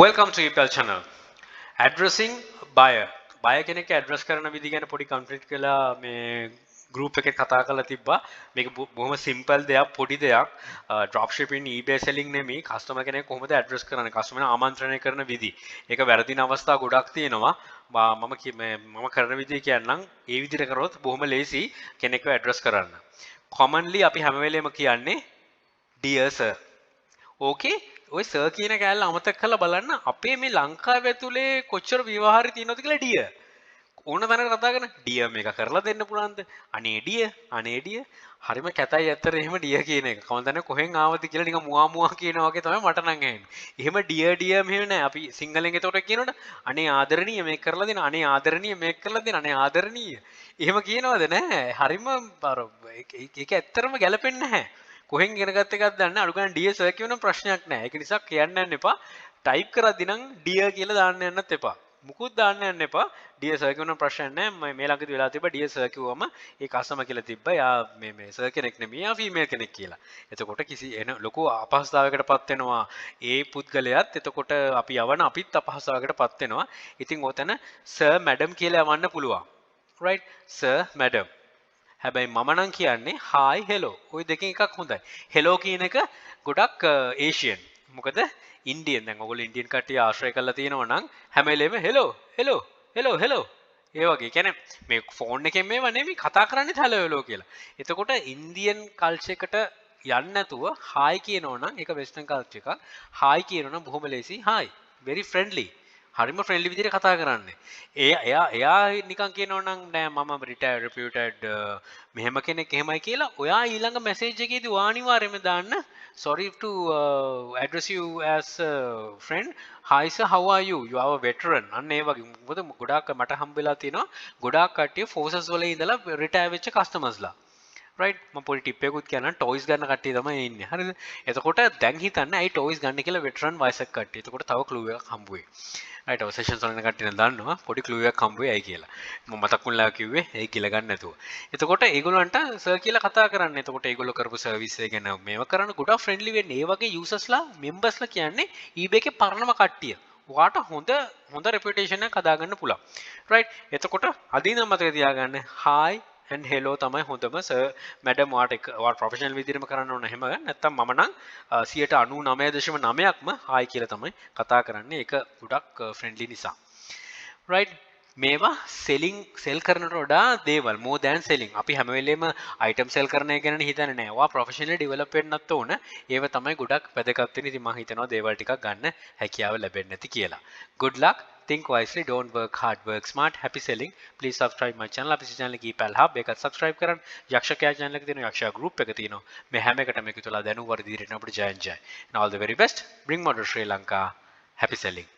Welcome to EPL channel. Addressing buyer. Buyer කෙනෙක් address කරන විදි ගැන පොඩි complete කළා මේ group එකේ කතා කරලා තිබ්බා. මේක බොහොම simple දෙයක් පොඩි දෙයක්. dropshipping eBay selling නෙමෙයි customer කෙනෙක් කොහොමද address කරන්නේ customer ආමන්ත්‍රණය කරන විදි. ඒක වැරදින අවස්ථා ගොඩක් තියෙනවා. මම කරන විදිය කියන්නම් ඒ විදිහට කරොත් බොහොම ලේසි කෙනෙක්ව address කරන්න. commonly අපි හැම වෙලේම කියන්නේ dear sir. ඕකේ ඔය සර් කියන කෑල්ල අමතක කරලා බලන්න අපේ මේ ලංකාවේ ඇතුලේ කොච්චර විවහාරي තියෙනවද කියලා ඩිය ඕන තැනකට කතා කරන ඩිය මේක කරලා දෙන්න පුළුවන්ද අනේ ඩිය හරිම කැතයි ඇත්තට එහෙම ඩිය කියන එක කවදාද කොහෙන් ආවද කියලා නිකන් මුවා කියනවා වගේ තමයි මට නම් ඇහෙන්නේ එහෙම ඩිය මෙහෙම නෑ අපි සිංහලෙන් එතකොට කියනකොට අනේ ආදරණීය මේක කරලා දෙන්න අනේ ආදරණීය මේක කරලා දෙන්න අනේ ආදරණීය එහෙම කියනවද නෑ හරිම ඒක ඇත්තටම ගැලපෙන්නේ නැහැ කොහෙන් ඉගෙන ගත්ත එකක්ද දන්නේ අඩු ගන්න ඩියර් සර් කියන ප්‍රශ්නයක් නැහැ. ඒක නිසා කියන්න යන්න එපා. ටයිප් කරද්දී නම් ඩියර් කියලා දාන්න යන්නත් එපා. මුකුත් දාන්න යන්න එපා. ඩියර් සර් කියන ප්‍රශ්නයක් නැහැ. මේ ළඟදී වෙලා තිබ්බා ඩියර් සර් කිව්වම ඒ කස්ටමර් කියලා තිබ්බා. යා මේ සර් කෙනෙක් නෙමෙයි. යා ෆීමේල් කෙනෙක් කියලා. එතකොට කිසි එන ලොකු අපහසුතාවයකටපත් වෙනවා. ඒ පුද්ගලයාත් එතකොට අපි යවන අපිත් අපහසුතාවයකටපත් වෙනවා. ඉතින් ඔතන සර් මැඩම් කියලා යවන්න පුළුවන්. right සර් මැඩම් හැබැයි මම නම් කියන්නේ hi hello ওই දෙකෙන් එකක් හොඳයි hello කියන එක ගොඩක් ඒෂියන් මොකද ඉන්දියන් දැන් ඔයගොල්ලෝ ඉන්දියන් කට්ටිය ආශ්‍රය කරලා තියෙනවා නම් හැම වෙලේම hello hello hello hello ඒ වගේ කියන්නේ මේ ෆෝන් එකෙන් මේව නෙමෙයි කතා කරන්නේ hello hello කියලා එතකොට ඉන්දියන් කල්චර් එකට යන්න නැතුව hi කියනවා නම් ඒක වෙස්ටර්න් කල්චර් එකක් hi කියනවා නම් බොහොම ලේසි hi very friendly හරිම ෆ්‍රෙන්ඩ්ලි විදිහට කතා කරන්නේ. එයා නිකන් කියනවා නම් නෑ මම රිටයර්ඩ් රිපියුටඩ් මෙහෙම කෙනෙක් එහෙමයි කියලා ඔයා ඊළඟ මැසේජ් එකේදී අනිවාර්යයෙන්ම දාන්න sorry to address you as a friend hi sir how are you you are a veteran අන්න ඒ වගේ මොකද ගොඩාක් මට හම්බෙලා තියෙනවා ගොඩාක් කට්ටිය forces වල ඉඳලා රිටයර් වෙච්ච කස්ටමර්ස්ලා right මම පොඩි ටිප් එකකුත් කියන්නම් ටොයිස් ගන්න කට්ටිය තමයි ඉන්නේ හරිද එතකොට දැන් හිතන්න ඇයි ටොයිස් ගන්න කියලා වෙටරන් වයසක කට්ටිය එතකොට තව ක්ලූ එකක් හම්බ වෙයි right ඔය සෙෂන්ස් වල ඉන්න කට්ටිය දන්නවා පොඩි ක්ලූ එකක් හම්බ වෙයි ඇයි කියලා මම මතක් වුණා කිව්වේ ඇයි කියලා ගන්න නැතුව එතකොට ඒගොල්ලන්ට සර් කියලා කතා කරන්න එතකොට ඒගොල්ලෝ කරපු සර්විස් එක ගැන මේව කරන්න ගොඩක් ෆ්‍රෙන්ඩ්ලි වෙන්නේ ඒ වගේ යූසර්ස්ලා මෙම්බර්ස්ලා කියන්නේ eBay එකේ පරණම කට්ටිය ඔයාට හොඳ රෙපියුටේෂන් එකක් හදාගන්න පුළුවන් right එතකොට අදින මතක තියාගන්න hi and hello තමයි හොඳම සර් මැඩම් ඔයාට ප්‍රොෆෙෂනල් විදිහටම කරන්න ඕන එහෙම නැත්නම් මම නම් 99.9%ක්ම hi කියලා තමයි කතා කරන්නේ ඒක ගොඩක් ෆ්‍රෙන්ඩ්ලි නිසා right මේවා සෙල් කරනට වඩා දේවල් more than selling අපි හැම වෙලේම item sell කරන එක ගැන හිතන්නේ නැහැ. ඔයා professionally develop වෙන්නත් ඕන. ඒව තමයි ගොඩක් වැදගත් වෙන්නේ. ඉතින් මම හිතනවා දේවල් ටිකක් ගන්න හැකියාව ලැබෙන්නේ නැති කියලා. Good luck. Think wisely, don't work hard, work smart. Happy selling. Please subscribe my channel. අපේ channel එකේ EPL Hub එකත් subscribe කරන්න. යක්ෂකයා channel එක තියෙනවා. යක්ෂයා group එක තියෙනවා. මේ හැම එකටම එකතු වෙලා දැනුම් වර්ධිත අපිට ජය ජය. And all the very best. Bring model Sri Lanka. Happy selling.